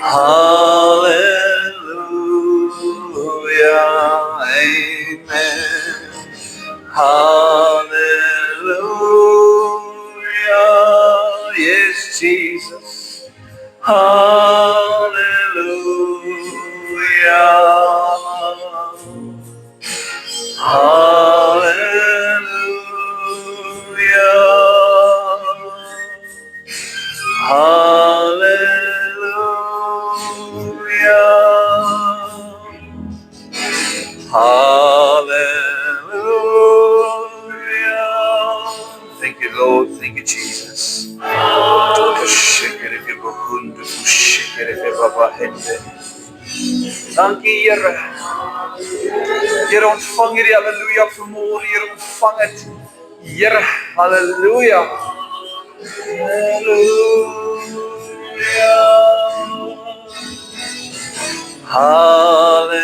Hallelujah, amen. Hallelujah, yes, Jesus. Hallelujah. Hallelujah. Hallelujah. Hallelujah. Thank you, Lord. Thank you, Jesus. Dankie, Here. Here, ontvang hierdie haleluja vanmôre. Here, ontvang dit. Here, haleluja. Hallelujah. Hallelujah.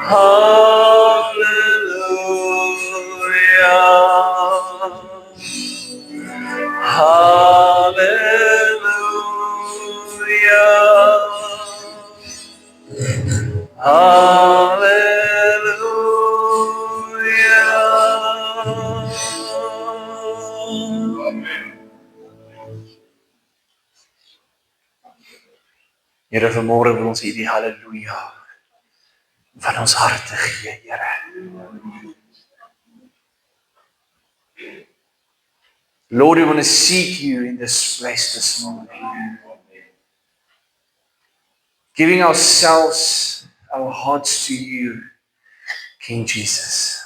Hallelujah. Hallelujah. Amen. Here, vanmôre wil ons hierdie haleluja van ons harte gee, Here. Lord, we want to seek you in this place this morning. Giving ourselves, our hearts to you, King Jesus.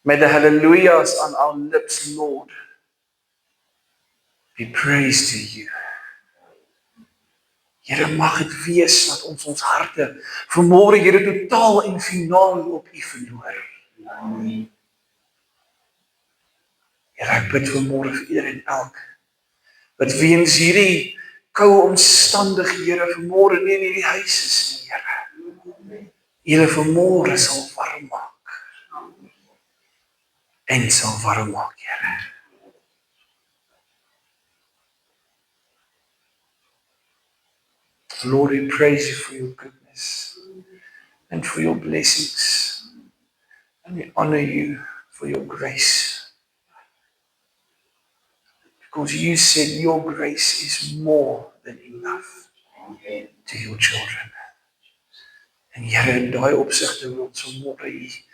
May the hallelujahs on our lips, Lord, be praise to you. Here, mag het wees dat ons harte vanmôre, Here, totaal en finaal op u verloor. Here, ek bid vanmôre vir ieder en elk, wat weens hierdie koue omstandighede vanmôre nie in hierdie huis is, Here. Julle vanmôre sal warm maak. En sal warm maak, Here. Lord, we praise you for your goodness and for your blessings. And we honor you for your grace. Because you said your grace is more than enough to your children. En Here, in daai opsigte wil ons vanmôre hier,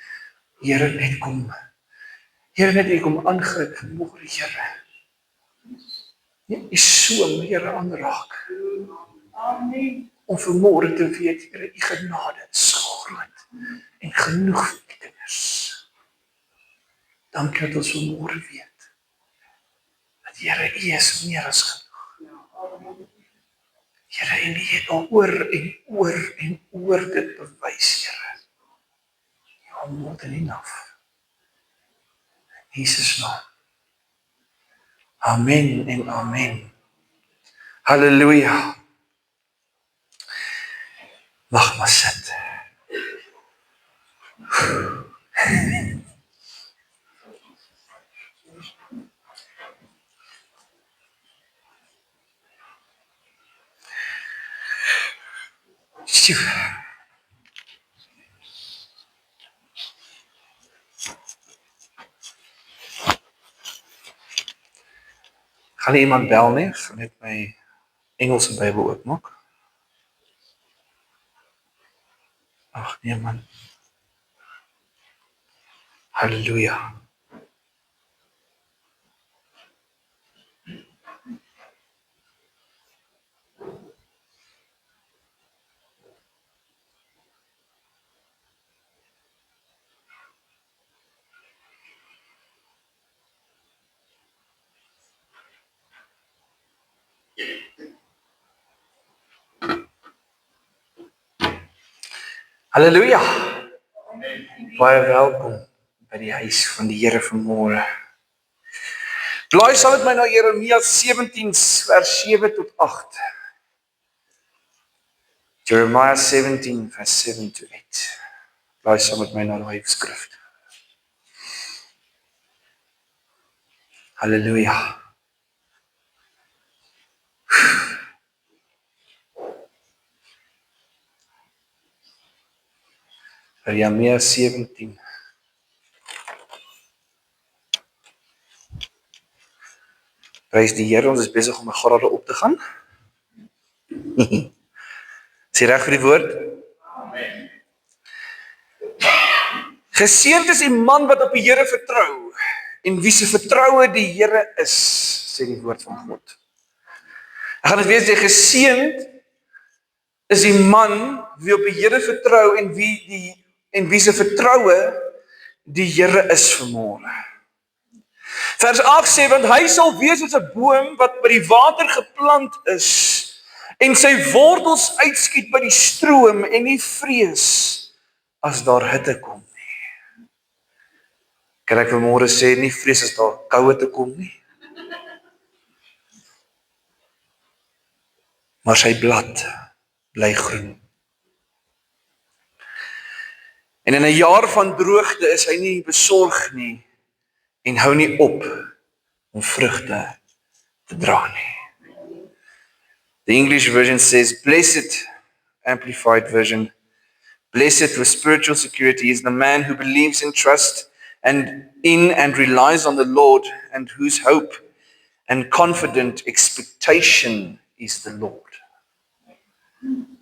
Here, net kom. Here, net hier kom aangryp vanmôre, Here. Net u so, Here, aanraak. Amen. Om vanmôre te weet, Here, u genade is groot en genoeg vir die kinders. Dankie dat ons vanmôre weet, dat Here, u is meer as genoeg. Here, en u het al oor en oor dit bewys, Here. You are more than enough. In Jesus' naam. Amen en amen. Halleluja. Mag maar sit. Gaan iemand bel nie? Gaan net my Engelse Bybel oopmaak. Ag nee man. Halleluja. Halleluja. Baie welkom by die huis van die Here vanmôre. Blaai saam met my na Jeremia 17 vers 7 tot 8. Jeremiah 17 vers 7 to 8. Blaai saam met my na die skrif. Halleluja. Jeremia 17. Prys die Here, ons is besig om 'n grade op te gaan. Is jy reg vir die woord? Amen. Geseënd is die man wat op die Here vertrou en wie se vertroue die Here is, sê die woord van God. Ek gaan dit weer sê, geseënd is die man wie op die Here vertrou en wie se vertroue die Here is vanmôre. Vers 8 sê, want hy sal wees as 'n boom wat by die water geplant is en sy wortels uitskiet by die stroom en nie vrees as daar hitte kom nie. Kan ek vanmôre sê, nie vrees as daar koue te kom nie. Maar sy blad bly groen. En in 'n jaar van droogte is hy nie besorg nie en hou nie op om vrugte te dra nie. The English version says, blessed, amplified version, blessed with spiritual security is the man who believes and trusts and relies on the Lord and whose hope and confident expectation is the Lord.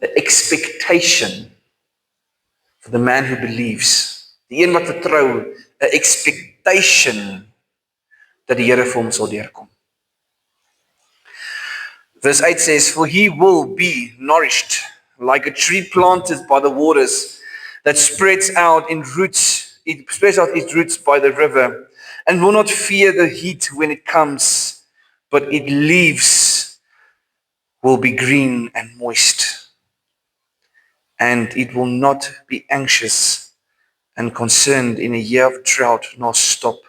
The expectation for the man who believes, die een wat vertrou, 'n expectation dat die Here vir hom sal deurkom. Verse 8 says, for he will be nourished like a tree planted by the waters that spreads out its roots by the river and will not fear the heat when it comes, but its leaves will be green and moist, and it will not be anxious and concerned in a year of drought, nor stop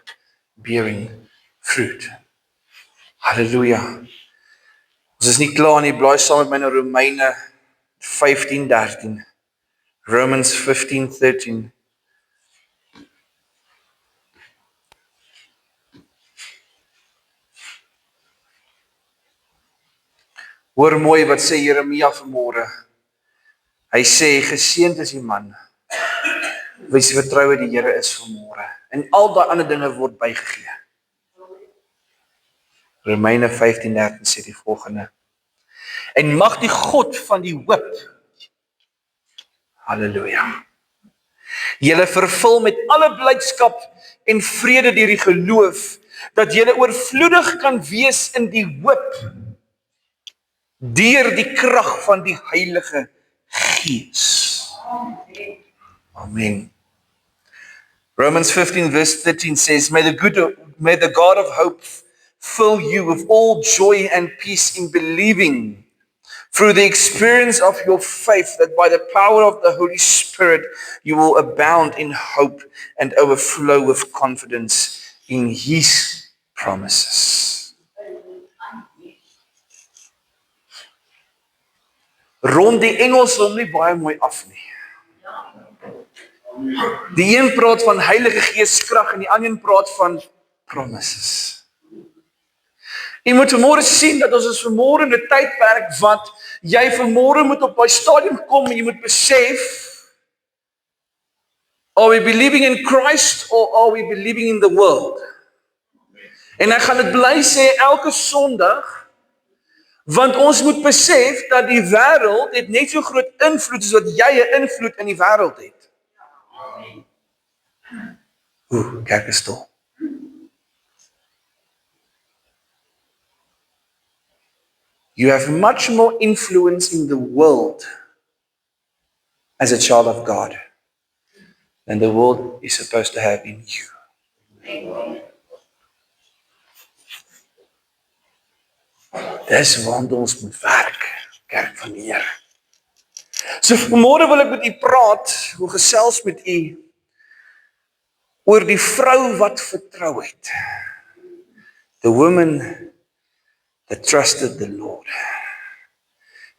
bearing fruit. Hallelujah. Ons is nie klaar nie, blaai saam met my na Romeine 15:13. Romans 15:13. Hoor mooi wat sê Jeremia vanmôre. Hy sê, geseënd is die man wie se vertroue die Here is vanmôre. En al daai ander dinge word bygegee. Romeine 15:13 sê die volgende. En mag die God van die hoop, halleluja, julle vervul met alle blydskap en vrede deur die geloof, dat julle oorvloedig kan wees in die hoop, deur die krag van die Heilige Gees. Amen. Romans 15 verse 13 says, may the God of hope fill you with all joy and peace in believing, through the experience of your faith, that by the power of the Holy Spirit you will abound in hope and overflow with confidence in His promises. Rond die Engels hom nie baie mooi af nie. Die een praat van Heilige Gees krag en die ander praat van promises. Jy moet vanmôre sien dat ons is vanmôre in 'n tydperk wat jy vanmôre moet op 'n stadium kom en jy moet besef, are we believing in Christ or are we believing in the world? En ek gaan dit bly sê elke Sondag, want ons moet besef dat die wêreld het net so groot invloed as wat jy 'n invloed in die wêreld het. Kyk eens toe. You have much more influence in the world as a child of God than the world is supposed to have in you. Dis waar ons moet werk, kerk van die Here. So vanmôre wil ek met u praat, wil gesels met u oor die vrou wat vertrou het. The woman that trusted the Lord.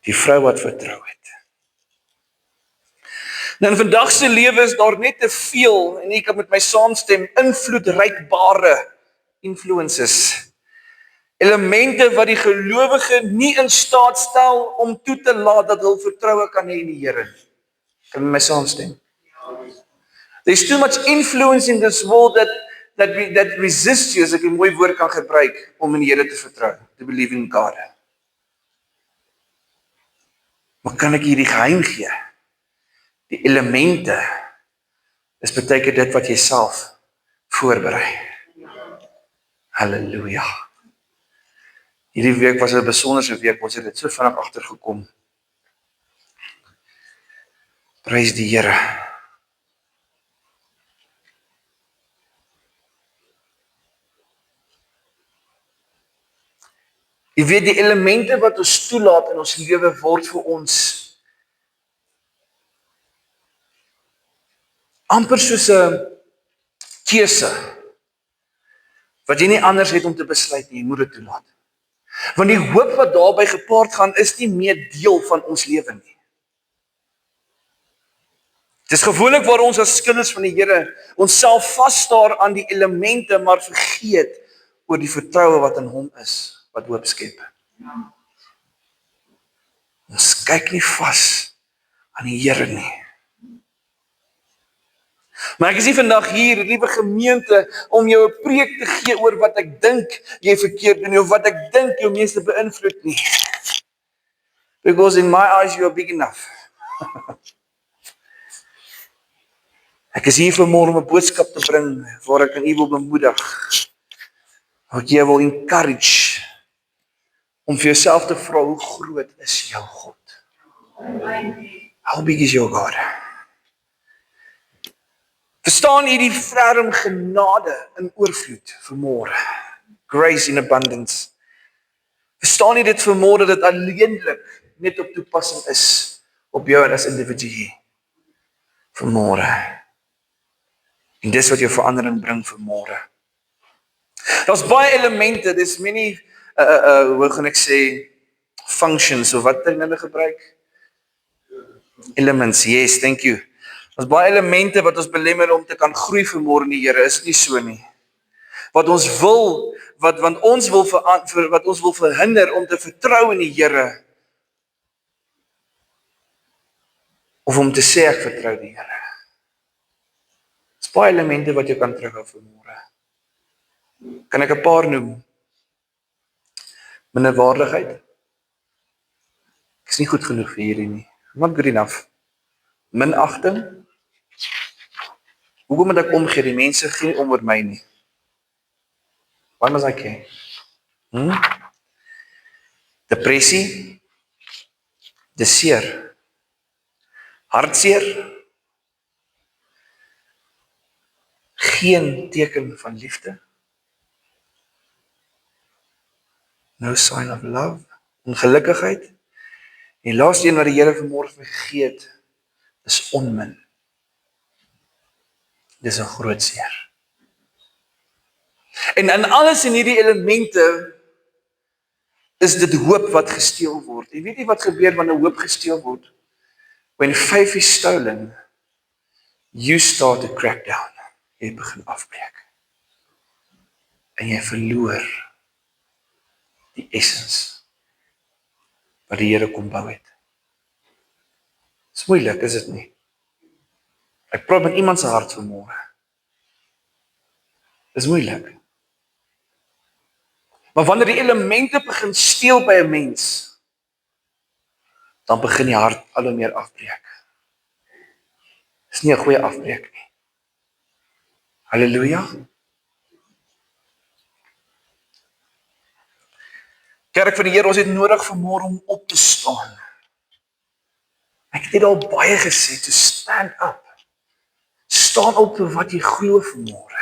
Die vrou wat vertrou het. Nou in vandag se lewe is daar net te veel, en ek kan met my saamstem, invloedrykbare influences. Elemente wat die gelowige nie in staat stel om toe te laat dat hulle vertroue kan hê in die Here. Kan jy my saamstem? There's too much influence in this world that resists you, as ek 'n mooi woord kan gebruik, om in die Here te vertrou, to believe in God. Maar kan ek hierdie geheim gee? Die elemente is baie keer dit wat jy self voorberei. Halleluja. Hierdie week was 'n besonderse week, ons het dit so vinnig agtergekom. Prys die Here. Jy weet, die elemente wat ons toelaat in ons lewe word vir ons amper soos 'n keuse wat jy nie anders het om te besluit nie, jy moet dit toelaat. Want die hoop wat daarbey gepaard gaan is nie meer deel van ons lewe nie. Het is gewoonlik waar ons as kinders van die Here onsself vasstaar aan die elemente, maar vergeet oor die vertroue wat in hom is, wat hoop skep. Ons kyk nie vas aan die Here nie. Maar ek is nie vandag hier, liewe gemeente, om jou 'n preek te gee oor wat ek dink jy verkeerd doen, of wat ek dink jou meeste beïnvloed nie. Because in my eyes you are big enough. Ek is hier vanmôre om 'n boodskap te bring, waar ek aan u wil bemoedig, waar ek jou wil encourage, om vir jouself te vra, hoe groot is jou God? How big is your God? Verstaan jy die ferm genade in oorvloed vanmôre? Grace in abundance. Verstaan jy dit vanmôre, dat dit alleenlik net op toepassing is op jou en as individu vanmôre? En dis wat jou verandering bring vanmôre. Daar's baie elemente, there's many, hoe gaan ek sê, functions, of wat hulle gebruik? Elements, yes, thank you. Ons baie elemente wat ons belemmer om te kan groei vanmôre in die Here, is nie so nie. Wat ons wil verhinder om te vertrou in die Here, of om te sê ek vertrou die Here. Dis baie elemente wat jy kan terughou vanmôre. Kan ek 'n paar noem? Minderwaardigheid. Ek is nie goed genoeg vir hierdie nie. Not good enough. Minagting. Hoekom moet ek omgee? Die mense gee nie om oor my nie. Why must I care? Depressie. Dis seer. Hartseer. Geen teken van liefde. No sign of love. Ongelukkigheid. Die laaste een wat die Here vanmôre vir my gegee het, is onmin. Dis 'n groot seer. En in alles in hierdie elemente is dit hoop wat gesteel word. Jy weet nie wat gebeur wanneer hoop gesteel word? When faith is stolen, you start to crack down. Jy begin afbreek. En jy verloor die essence wat die Here kom bou het. Dis moeilik, is dit nie? Ek praat met iemand se hart vanmôre. Dis moeilik. Maar wanneer die elemente begin steel by 'n mens, dan begin die hart al hoe meer afbreek. Dis nie 'n goeie afbreek nie. Halleluja. Kerk van die Here, ons het nodig vanmôre om op te staan. Ek het dit al baie gesê, to stand up. Staan op vir wat jy glo vanmôre.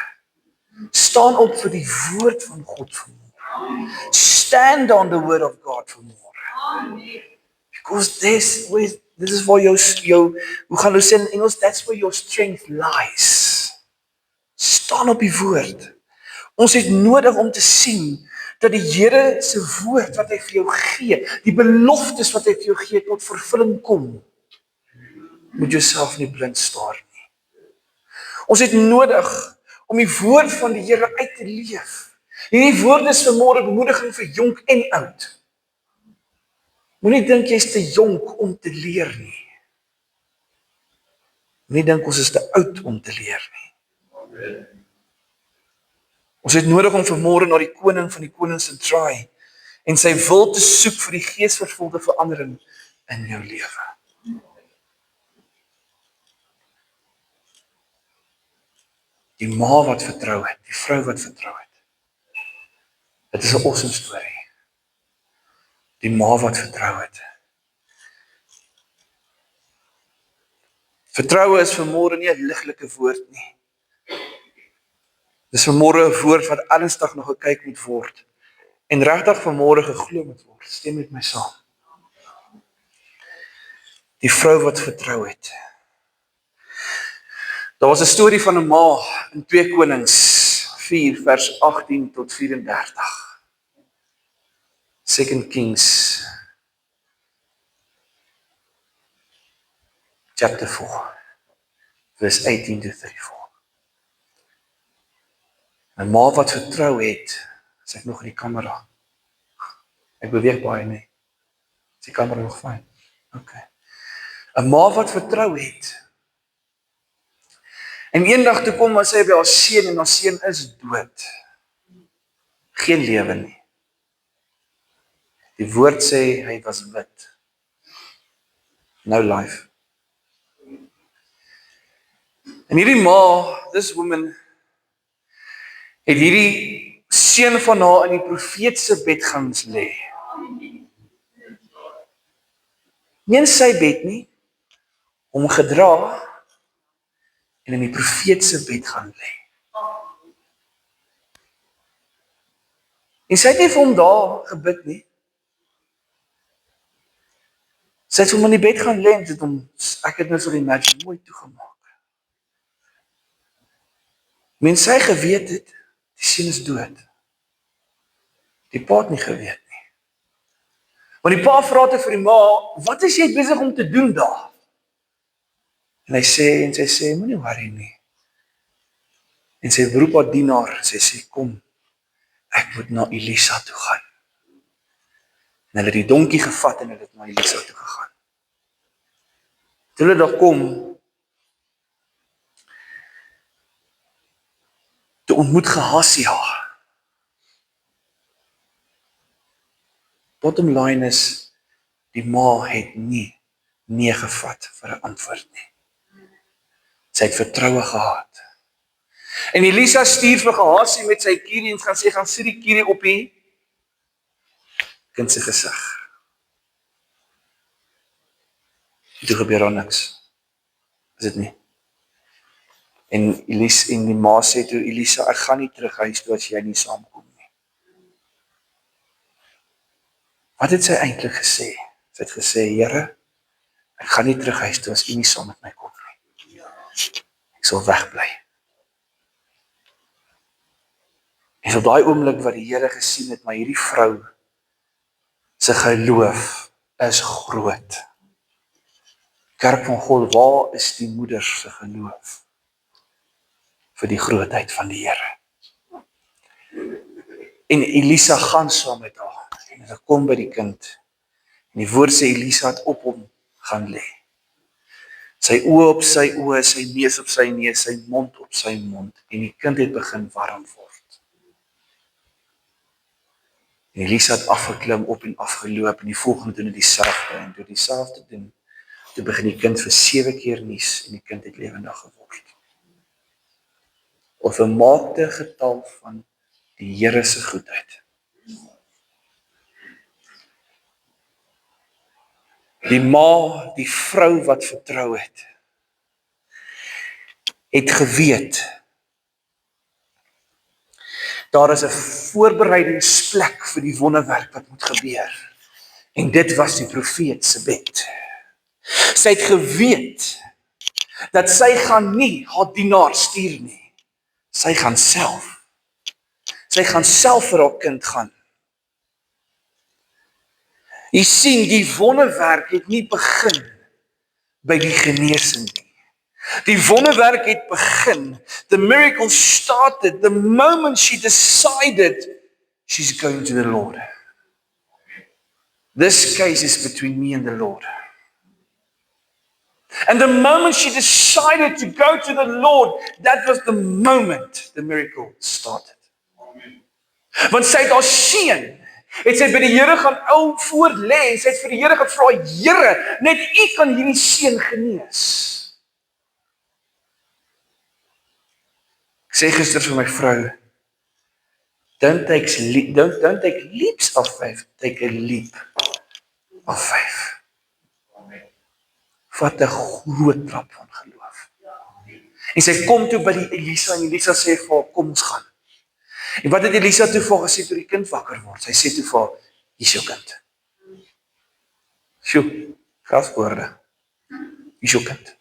Staan op vir die woord van God vanmôre. Stand on the word of God vanmôre. Because this is for your, hoe gaan ons sê in Engels, that's where your strength lies. Staan op die woord. Ons het nodig om te sien dat die Here se woord wat hy vir jou gee, die beloftes wat hy vir jou gee, tot vervulling kom. Moet jouself nie blind staar nie. Ons het nodig om die woord van die Here uit te leef. Hierdie woorde is vanmôre bemoediging vir jonk en oud. Moenie dink jy's te jonk om te leer nie. Moenie dink ons is te oud om te leer nie. Ons het nodig om vanmôre na die koning van die konings te draai en sy wil te soek vir die geesvervulde verandering in jou lewe. Die ma wat vertrou het, die vrou wat vertrou het. Dit is 'n awesome storie. Die ma wat vertrou het. Vertroue is vanmôre nie 'n liglike woord nie. Dis vanmôre 'n woord wat ernstig nog gekyk moet word en regtig vanmôre geglo moet word. Stem met my saam. Die vrou wat vertrou het. Daar was 'n storie van 'n ma in 2 Konings 4 vers 18 tot 34. 2 Kings chapter 4 verse 18 to 34. 'n Ma wat vertrou het, as ek nog in die kamera. Ek beweeg baie nie. Is die kamera nog fyn? Okay. 'n Ma wat vertrou het. En eendag toe kom sy by haar seun en haar seun is dood. Geen lewe nie. Die woord sê hy was wit. No life. En hierdie ma, this woman, het hierdie seun van haar in die profeet se bed gaan lê. Nie in sy bed nie, hom gedra en in die profeet se bed gaan lê. En sy het nie vir hom daar gebid nie. Sy het hom in die bed gaan lê en het hom, ek het nou so die imagine mooi toegemaak. Mens sy geweet het, die seun is dood. Die pa het nie geweet nie. Want die pa vra te vir die ma, wat is jy besig om te doen daar? En sy sê, moenie worry nie. En sy roep haar dienaar, en sy sê, kom, ek moet na Elisa toe gaan. En hulle het die donkie gevat en hulle het na Elisa toe gegaan. Toe hulle daar kom, toe ontmoet Gehazi haar. Bottom line is, die ma het nie nee gevat vir 'n antwoord nie. Sy het vertroue gehad. En Elisa stuur vir Gehazi met sy kierie en gaan sê, gaan sit die kierie op die kind se gesig. Toe gebeur daar niks. Is dit nie? En die ma sê toe, Elisa, ek gaan nie terug huis toe as jy nie saamkom nie. Wat het sy eintlik gesê? Sy het gesê, Here, ek gaan nie terug huis toe as u nie saam met my kom nie. Ek sal wegbly. En op daai oomblik wat die Here gesien het, maar hierdie vrou se geloof is groot. Kerk van God, waar is die moeders se geloof vir die grootheid van die Here? En Elisa gaan saam met haar en hulle kom by die kind. En die woord sê Elisa het op hom gaan lê. Sy oë op sy oë, sy neus op sy neus, sy mond op sy mond. En die kind het begin warm word. En Elisa het afgeklim, op en afgeloop en die volgende doen het dieselfde. En door dieselfde doen, toe begin die kind vir 7 keer nies en die kind het lewendig geword. Of 'n maakte getal van die Here se goedheid. Die ma, die vrou wat vertrou het geweet, daar is 'n voorbereidingsplek vir die wonderwerk wat moet gebeur. En dit was die profeet se bed. Sy het geweet, dat sy gaan nie haar dienaar stuur nie. Sy gaan self. Sy gaan self vir haar kind gaan. Jy sien, die wonderwerk het nie begin by die genesing nie. Die wonderwerk het begin. The miracle started the moment she decided she's going to the Lord. This case is between me and the Lord. And the moment she decided to go to the Lord, that was the moment the miracle started. Want sy het haar seun, het sy by die Here gaan voor lê en sy het vir die Here gevra, Here, net U kan hierdie seun genees. Ek sê gister vir my vrou, don't take leaps of faith, take a leap of faith. Vat 'n groot trap van geloof. En sy kom toe by die Elisa en Elisa sê vir haar, kom ons gaan. En wat het Elisa toe vir haar gesê toe die kind wakker word? Sy sê toe vir haar, hier's jou kind. Sjoe, graswoorde. Hier's jou kind.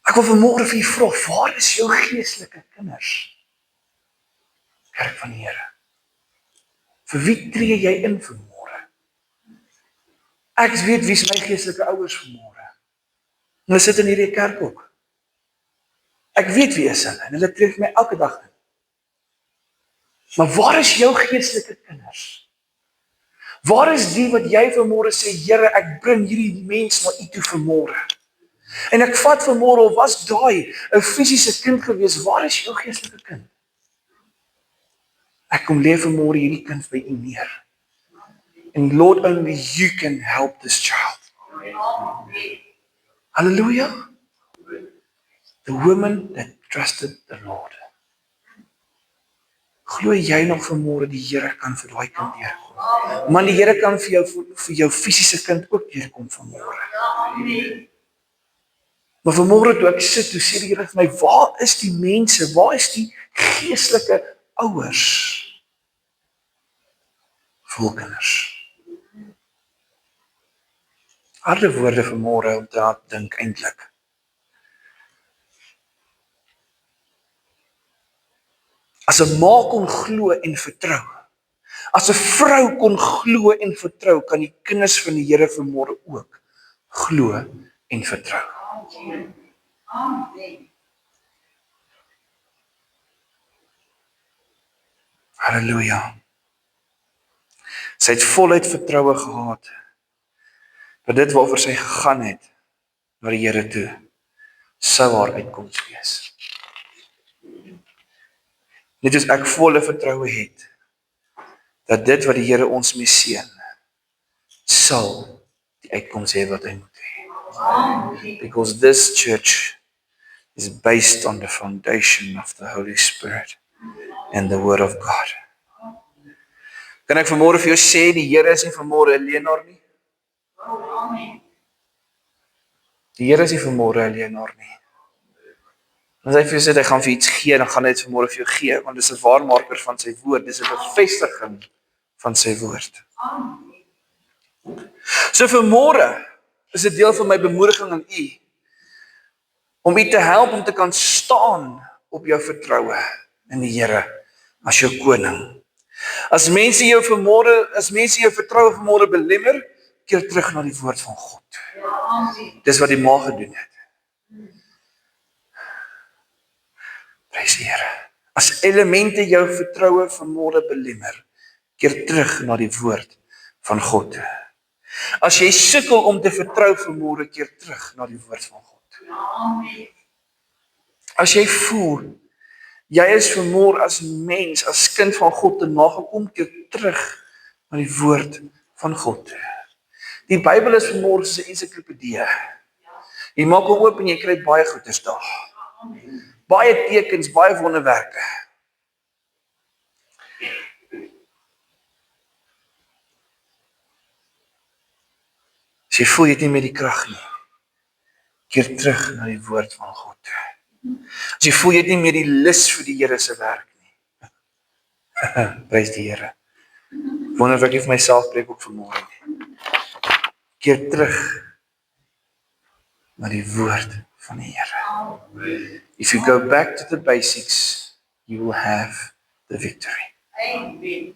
Ek wil vanmôre vir u vra, waar is jou geestelike kinders? Kerk van die Here. Vir wie tree jy in vanmôre? Ek weet wie is my geestelike ouers vanmôre. Hulle sit in hierdie kerk ook. Ek weet wie is hulle en hulle tree vir my elke dag in. Maar waar is jou geestelike kinders? Waar is die wat jy vanmôre sê, Here, ek bring hierdie mens na u toe vanmôre. En ek vat vanmôre, of was daai 'n fisiese kind gewees, waar is jou geestelike kind? Ek kom lê vanmôre hierdie kind by u neer. And Lord, only you can help this child. Hallelujah. The woman that trusted the Lord. Glo jy nog vanmôre die Here kan vir daai kind deurkom? Man, die Here kan vir jou fisiese kind ook deurkom vanmôre. Maar vanmôre toe ek sit, toe sê die Here vir my, waar is die mense? Waar is die geestelike ouers? Vir kinders. Harde woorde vanmôre om te dink eintlik. As 'n ma kon glo en vertrou, as 'n vrou kon glo en vertrou, kan die kinders van die Here vanmôre ook glo en vertrou. Amen. Halleluja. Sy het voluit vertroue gehad dat dit waaroor sy gegaan het na die Here toe sou haar uitkoms wees. Net as ek volle vertroue het dat dit wat die Here ons mee seën sal die uitkoms hê wat hy moet hê. Because this church is based on the foundation of the Holy Spirit and the Word of God. Kan ek vanmôre vir jou sê, die Here is nie vanmôre 'n leenaar nie? Die Here is nie vanmôre 'n leenaar nie. As hy vir jou sê, hy gaan vir iets gee, dan gaan hy dit vanmôre vir jou gee, want dis 'n waarmaker van sy woord, dis 'n bevestiging van sy woord. So vanmôre is dit deel van my bemoediging aan u, om u te help om te kan staan op jou vertroue in die Here as jou koning. As mense jou vertroue vanmôre belemmer, keer terug na die woord van God. Dis wat die ma gedoen het. Prys die Here. As elemente jou vertroue vanmôre belemmer, keer terug na die woord van God. As jy sukkel om te vertrou vanmôre, keer terug na die woord van God. As jy voel, jy is vanmôre as mens, as kind van God te nagekom, keer terug na die woord van God. Die Bybel is vanmôre soos 'n ensiklopedie. Jy maak hom oop en jy kry baie goeders daar. Baie tekens, baie wonderwerke. As jy voel jy het nie meer die krag nie, keer terug na die woord van God. As jy voel jy het nie meer die lus vir die Here se werk nie, prys die Here. Wonder of ek vir myself preek ook vanmôre nie. Keer terug na die woord van die Here. If you go back to the basics, you will have the victory. Amen.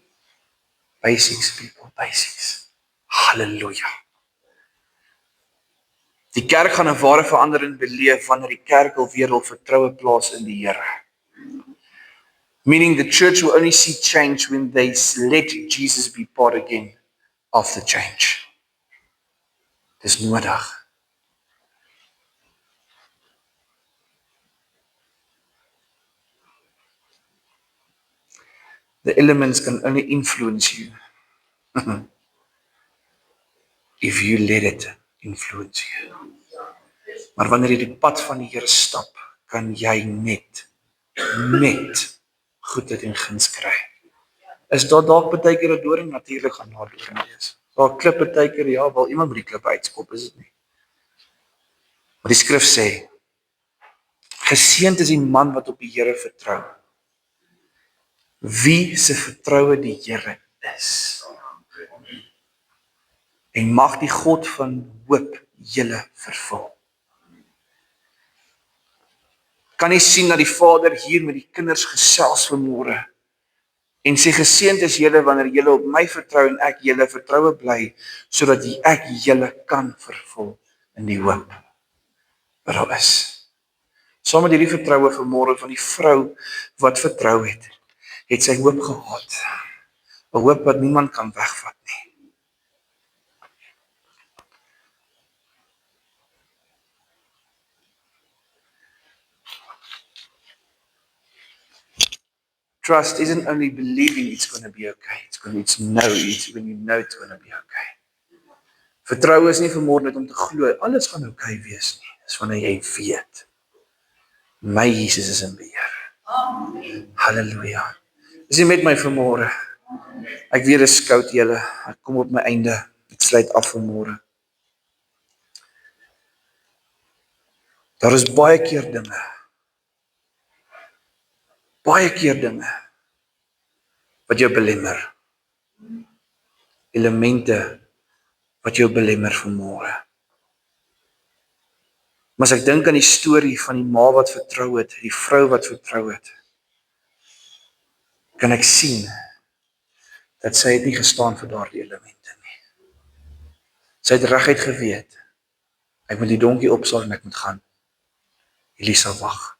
Basics, people, basics. Halleluja. Die kerk gaan 'n ware verandering beleef wanneer die kerk alweer hul vertroue plaas in die Here. Meaning the church will only see change when they let Jesus be part again of the change. Dis nodig. The elements can only influence you if you let it influence you. Maar wanneer jy die pad van die Here stap, kan jy net goedheid en guns kry. Is daar dalk baie keer 'n doring? Natuurlik gaan daar doring wees. Daar klip baie keer, ja, wil iemand met die klip uitskop, is dit nie. Maar die skrif sê, geseënd is die man wat op die Here vertrou. Wie se vertroue die Here is. En mag die God van hoop julle vervul. Kan jy sien dat die Vader hier met die kinders gesels vanmôre en sê geseënd is julle wanneer julle op my vertrou en ek julle vertroue bly, sodat ek julle kan vervul in die hoop wat daar is. Saam met hierdie vertroue vanmôre van die vrou wat vertrou het sy hoop gehad. 'n Hoop wat niemand kan wegvat nie. Trust isn't only believing it's going to be okay. It's when you know it's going to be okay. Vertroue is nie vanmôre net om te glo alles gaan okay wees nie. Dis wanneer jy weet my Jesus is in beheer. Amen. Halleluja. Is jy met my vanmôre? Ek weer 'n skout julle. Ek kom op my einde. Ek sluit af vanmôre. Daar is baie keer dinge wat jou belemmer. Elemente wat jou belemmer vanmôre. Maar as ek dink aan die storie van die ma wat vertrou het, die vrou wat vertrou het, kan ek sien dat sy het nie gestaan vir daardie elemente nie. Sy het reguit geweet, ek moet die donkie opsaal en ek moet gaan. Elisa wag.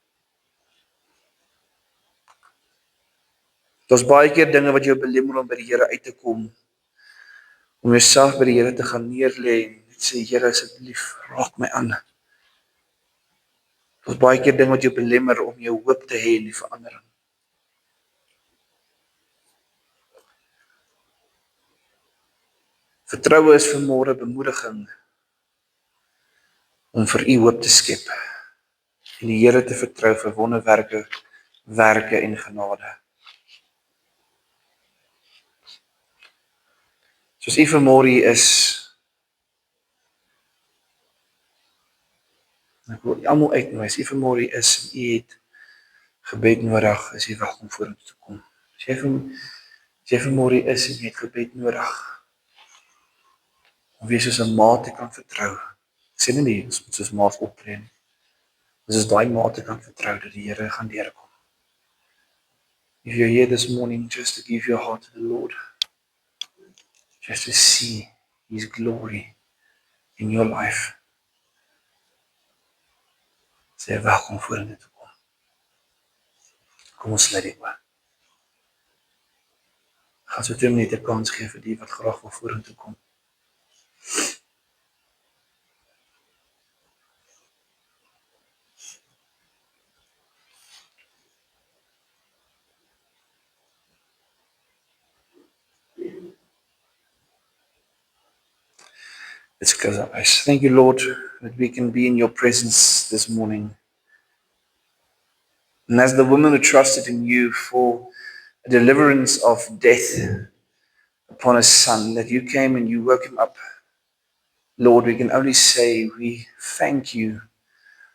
Daar's baie keer dinge wat jou belemmer om by die Here uit te kom, om jouself by die Here te gaan neerlê en sê, Here asseblief, raak my aan. Daar's baie keer dinge wat jou belemmer om jou hoop te hê in die verandering. Vertroue is vanmôre bemoediging om vir u hoop te skep en die Here te vertrou vir wonderwerke, werke en genade. Soos u vanmôre hier is, ek wil almal uitnooi, as u vanmôre hier is en u het gebed nodig, is u welkom vorentoe te kom. As jy vanmôre hier is en jy het gebed nodig, om weer soos 'n ma te kan vertrou. Ek sê nie, ons moet soos ma's optree nie. Ons is daai ma te kan vertrou dat die Here gaan deurkom. If you're here this morning just to give your heart to the Lord, just to see His glory in your life, sê welkom vorentoe te kom. Kom ons sluit dit oor. Gaan so 2 minute kans gee vir die wat graag wil vorentoe kom. Let's close our eyes. Thank you, Lord, that we can be in your presence this morning. And as the woman who trusted in you for a deliverance of death upon a son, that you came and you woke him up, Lord, we can only say we thank you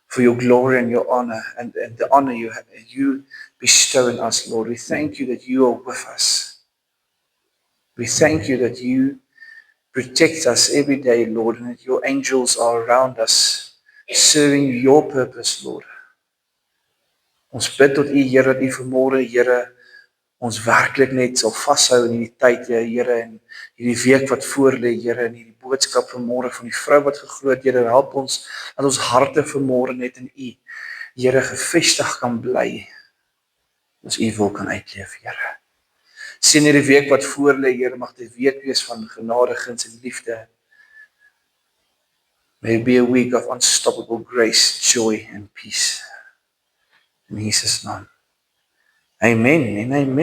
for your glory and your honor and the honor you bestow in us, Lord. We thank you that you are with us. We thank you that you protect us every day, Lord, and that your angels are around us, serving your purpose, Lord. Ons bid tot u, Here, dat u vanmôre, Here, ons werklik net sal vashou in hierdie tyd, Here, en hierdie week wat voor lê, Here, en hierdie boodskap vanmôre van die vrou wat geglo het, Here, help ons dat ons harte vanmôre net in u, Here, gefestig kan bly. ons u wil kan uitleef, Here. Sien hierdie week wat voor lê, Here, mag dit 'n week wees van genade, guns en liefde. May it be a week of unstoppable grace, joy and peace. In Jesus' naam. Amen en amen.